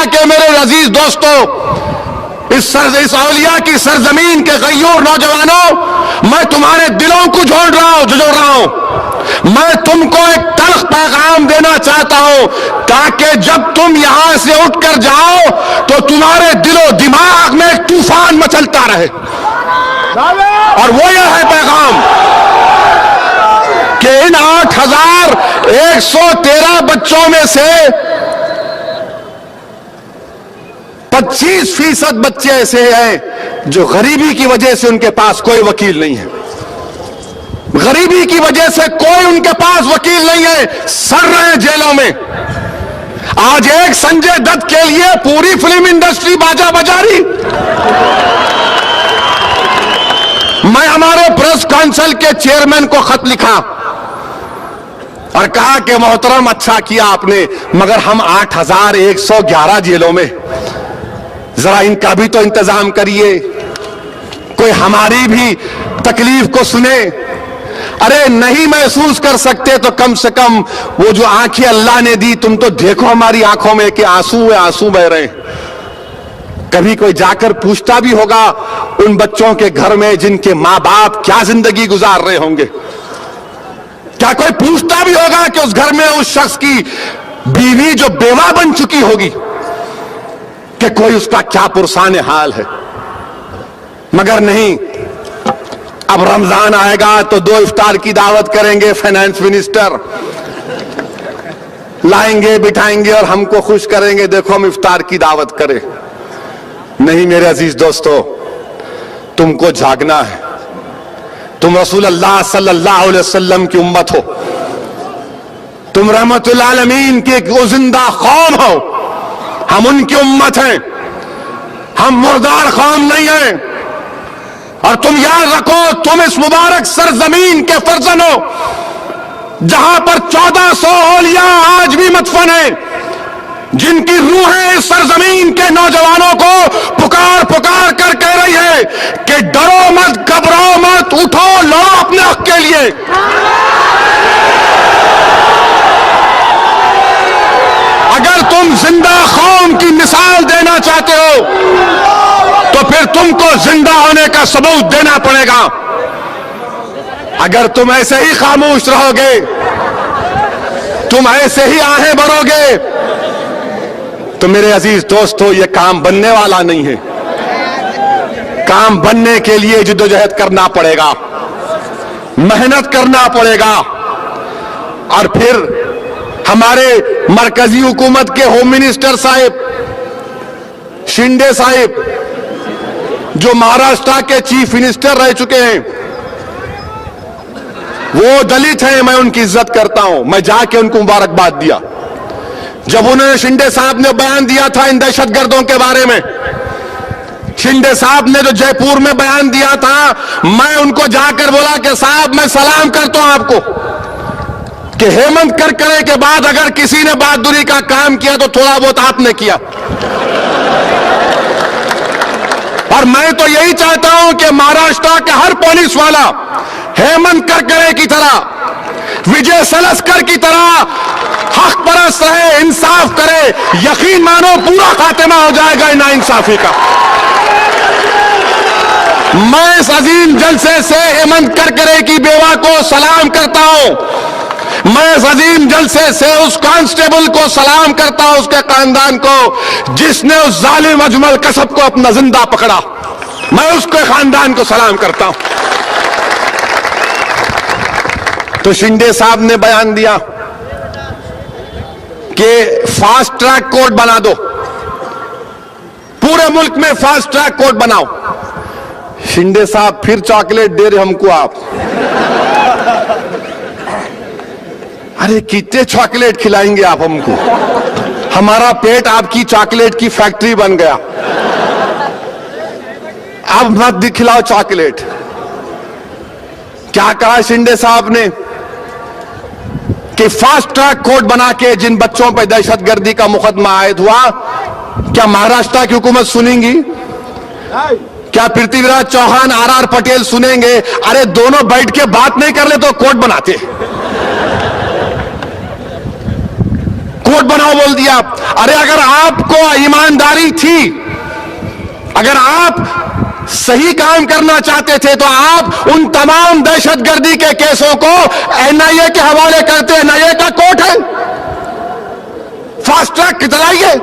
कहा कि मेरे अजीज दोस्तों, इस औलिया की सरजमीन के गय्यूर नौजवानों, मैं तुम्हारे दिलों को जोड़ रहा हूं। मैं तुमको एक तल्ख पैगाम देना चाहता हूं, ताकि जब तुम यहां से उठकर जाओ तो तुम्हारे दिलो दिमाग में एक तूफान मचलता रहे। और वो यह है पैगाम कि इन 8113 बच्चों में से 25% बच्चे ऐसे हैं जो गरीबी की वजह से उनके पास कोई वकील नहीं है। गरीबी की वजह से कोई उनके पास वकील नहीं है, सड़ रहे हैं जेलों में। आज एक संजय दत्त के लिए पूरी फिल्म इंडस्ट्री बाजा बजा रही। मैं हमारे प्रेस काउंसिल के चेयरमैन को खत लिखा और कहा कि मोहतरम, अच्छा किया आपने, मगर हम 8111 जेलों में, जरा इनका भी तो इंतजाम करिए, कोई हमारी भी तकलीफ को सुने। अरे नहीं महसूस कर सकते तो कम से कम वो जो आंखें अल्लाह ने दी, तुम तो देखो हमारी आंखों में कि आंसू बह रहे हैं। कभी कोई जाकर पूछता भी होगा उन बच्चों के घर में जिनके मां बाप क्या जिंदगी गुजार रहे होंगे? क्या कोई पूछता भी होगा कि उस घर में उस शख्स की बीवी जो बेवा बन चुकी होगी, कि कोई उसका क्या पुरसान हाल है? मगर नहीं, अब रमजान आएगा तो 2 इफ्तार की दावत करेंगे, फाइनेंस मिनिस्टर लाएंगे, बिठाएंगे और हमको खुश करेंगे, देखो हम इफ्तार की दावत करें। नहीं मेरे अजीज दोस्तों, तुमको जागना है। तुम रसूल अल्लाह सल्लल्लाहु अलैहि वसल्लम की उम्मत हो, तुम रहमतुल आलमीन की वो जिंदा कौम हो, हम उनकी उम्मत हैं, हम मुर्दार कौम नहीं हैं। और तुम याद रखो, तुम इस मुबारक सरजमीन के फर्जन हो, जहां पर 1400 औलिया आज भी मदफन है, जिनकी रूहें इस सरजमीन के नौजवानों को पुकार पुकार कर कह रही है कि डरो मत, घबराओ मत, उठो, लड़ो अपने हक के लिए। अगर तुम जिंदा कौम की मिसाल देना चाहते हो तो फिर तुमको जिंदा होने का सबूत देना पड़ेगा। अगर तुम ऐसे ही खामोश रहोगे, तुम ऐसे ही आहें भरोगे, तो मेरे अजीज दोस्तों, यह काम बनने वाला नहीं है। काम बनने के लिए जिद्दोजहद करना पड़ेगा, मेहनत करना पड़ेगा। और फिर हमारे मरकजी हुकूमत के होम मिनिस्टर साहिब शिंदे साहिब, जो महाराष्ट्र के चीफ मिनिस्टर रह चुके हैं, वो दलित हैं, मैं उनकी इज्जत करता हूं। मैं जाके उनको मुबारकबाद दिया जब उन्होंने, शिंदे साहब ने बयान दिया था इन दहशतगर्दों के बारे में। शिंदे साहब ने जो जयपुर में बयान दिया था, मैं उनको जाकर बोला कि साहब, मैं सलाम करता हूं आपको कि हेमंत करकरे के बाद अगर किसी ने बहादुरी का काम किया तो थोड़ा बहुत आपने किया। और मैं तो यही चाहता हूं कि महाराष्ट्र के हर पुलिस वाला हेमंत करकरे की तरह, विजय सलस्कर की तरह हक परस्त रहे, इंसाफ करे। यकीन मानो पूरा खात्मा हो जाएगा नाइंसाफी का। मैं इस अजीम जलसे से हेमंत करकरे की बेवा को सलाम करता हूं। मैं इस अजीम जलसे से उस कांस्टेबल को सलाम करता हूं, उसके खानदान को, जिसने उस जालिम अजमल कसब को अपना जिंदा पकड़ा। मैं उसके खानदान को सलाम करता हूं। तो शिंदे साहब ने बयान दिया कि फास्ट ट्रैक कोर्ट बना दो, पूरे मुल्क में फास्ट ट्रैक कोर्ट बनाओ। शिंदे साहब फिर चॉकलेट दे रहे हमको आप। अरे कितने चॉकलेट खिलाएंगे आप हमको? हमारा पेट आपकी चॉकलेट की फैक्ट्री बन गया। अब मत खिलाओ चॉकलेट। क्या कहा शिंदे साहब ने कि फास्ट ट्रैक कोर्ट बना के जिन बच्चों पर दहशतगर्दी का मुकदमा आयद हुआ, क्या महाराष्ट्र की हुकूमत सुनेंगी? क्या पृथ्वीराज चौहान, आर पटेल सुनेंगे? अरे दोनों बैठ के बात नहीं कर ले तो कोर्ट बनाते। कोर्ट बनाओ बोल दिया। अरे अगर आपको ईमानदारी थी, अगर आप सही काम करना चाहते थे तो आप उन तमाम दहशतगर्दी के केसों को एनआईए के हवाले करते। एनआईए का कोर्ट है, फास्ट ट्रैक चलाइए।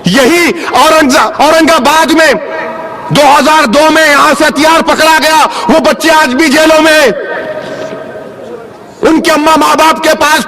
यही औरंगाबाद में 2002 में यहां से हथियार पकड़ा गया, वो बच्चे आज भी जेलों में, उनके अम्मा मां बाप के पास